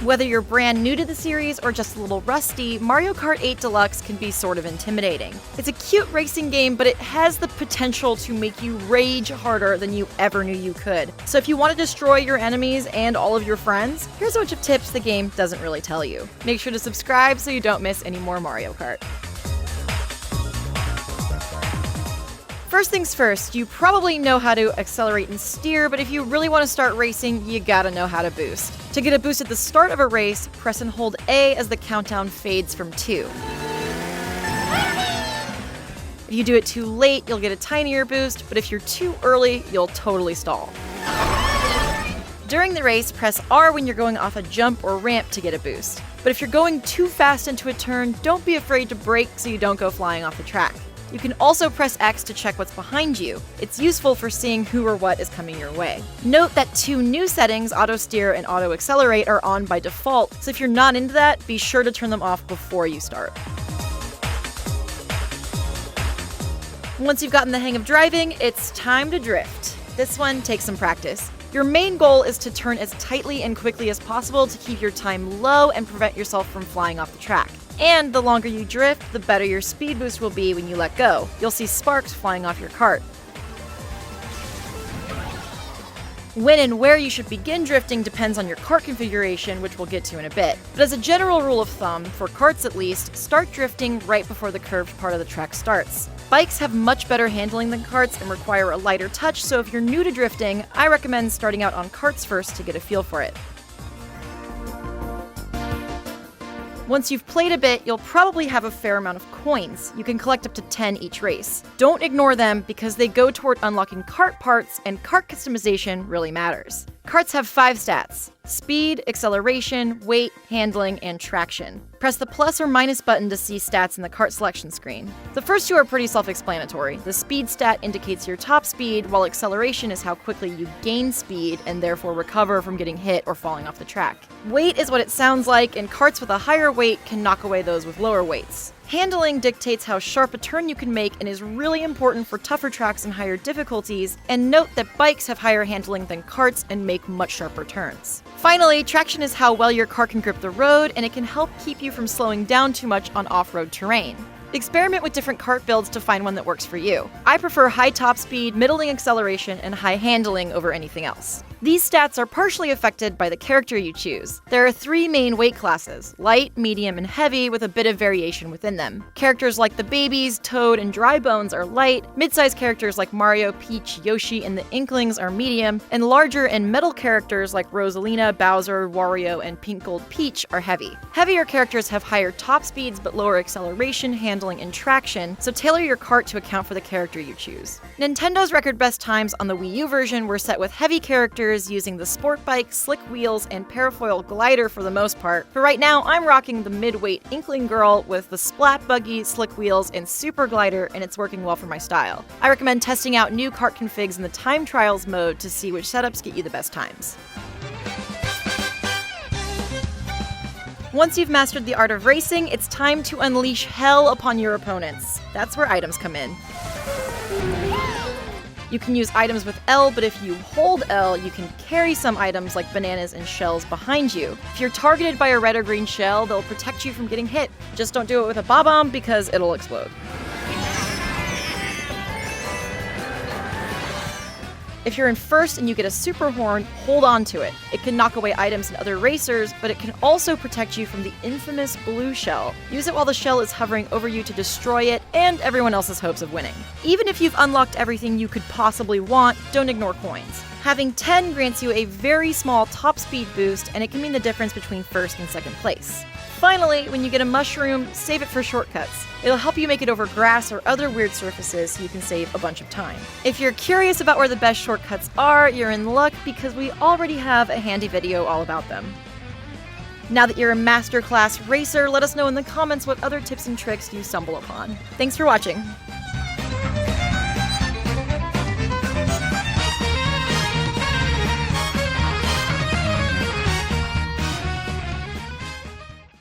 Whether you're brand new to the series or just a little rusty, Mario Kart 8 Deluxe can be sort of intimidating. It's a cute racing game, but it has the potential to make you rage harder than you ever knew you could. So if you want to destroy your enemies and all of your friends, here's a bunch of tips the game doesn't really tell you. Make sure to subscribe so you don't miss any more Mario Kart. First things first, you probably know how to accelerate and steer, but if you really want to start racing, you gotta know how to boost. To get a boost at the start of a race, press and hold A as the countdown fades from 2. If you do it too late, you'll get a tinier boost, but if you're too early, you'll totally stall. During the race, press R when you're going off a jump or ramp to get a boost. But if you're going too fast into a turn, don't be afraid to brake so you don't go flying off the track. You can also press X to check what's behind you. It's useful for seeing who or what is coming your way. Note that 2 new settings, Auto Steer and Auto Accelerate, are on by default, so if you're not into that, be sure to turn them off before you start. Once you've gotten the hang of driving, it's time to drift. This one takes some practice. Your main goal is to turn as tightly and quickly as possible to keep your time low and prevent yourself from flying off the track. And the longer you drift, the better your speed boost will be when you let go. You'll see sparks flying off your kart. When and where you should begin drifting depends on your kart configuration, which we'll get to in a bit. But as a general rule of thumb, for karts at least, start drifting right before the curved part of the track starts. Bikes have much better handling than karts and require a lighter touch, so if you're new to drifting, I recommend starting out on karts first to get a feel for it. Once you've played a bit, you'll probably have a fair amount of coins. You can collect up to 10 each race. Don't ignore them because they go toward unlocking kart parts, and kart customization really matters. Karts have 5 stats: speed, acceleration, weight, handling, and traction. Press the plus or minus button to see stats in the kart selection screen. The first 2 are pretty self-explanatory. The speed stat indicates your top speed, while acceleration is how quickly you gain speed and therefore recover from getting hit or falling off the track. Weight is what it sounds like, and karts with a higher weight can knock away those with lower weights. Handling dictates how sharp a turn you can make and is really important for tougher tracks and higher difficulties, and note that bikes have higher handling than karts and make much sharper turns. Finally, traction is how well your car can grip the road, and it can help keep you from slowing down too much on off-road terrain. Experiment with different kart builds to find one that works for you. I prefer high top speed, middling acceleration, and high handling over anything else. These stats are partially affected by the character you choose. There are 3 main weight classes: light, medium, and heavy, with a bit of variation within them. Characters like the babies, Toad, and Dry Bones are light, mid-sized characters like Mario, Peach, Yoshi, and the Inklings are medium, and larger and metal characters like Rosalina, Bowser, Wario, and Pink Gold Peach are heavy. Heavier characters have higher top speeds but lower acceleration, handling, and traction, so tailor your kart to account for the character you choose. Nintendo's record best times on the Wii U version were set with heavy characters using the sport bike, slick wheels, and parafoil glider for the most part. For right now, I'm rocking the mid-weight Inkling Girl with the splat buggy, slick wheels, and super glider, and it's working well for my style. I recommend testing out new kart configs in the time trials mode to see which setups get you the best times. Once you've mastered the art of racing, it's time to unleash hell upon your opponents. That's where items come in. You can use items with L, but if you hold L, you can carry some items like bananas and shells behind you. If you're targeted by a red or green shell, they'll protect you from getting hit. Just don't do it with a bob-omb because it'll explode. If you're in first and you get a super horn, hold on to it. It can knock away items and other racers, but it can also protect you from the infamous blue shell. Use it while the shell is hovering over you to destroy it and everyone else's hopes of winning. Even if you've unlocked everything you could possibly want, don't ignore coins. Having 10 grants you a very small top speed boost, and it can mean the difference between first and second place. Finally, when you get a mushroom, save it for shortcuts. It'll help you make it over grass or other weird surfaces so you can save a bunch of time. If you're curious about where the best shortcuts are, you're in luck because we already have a handy video all about them. Now that you're a masterclass racer, let us know in the comments what other tips and tricks you stumble upon. Thanks for watching.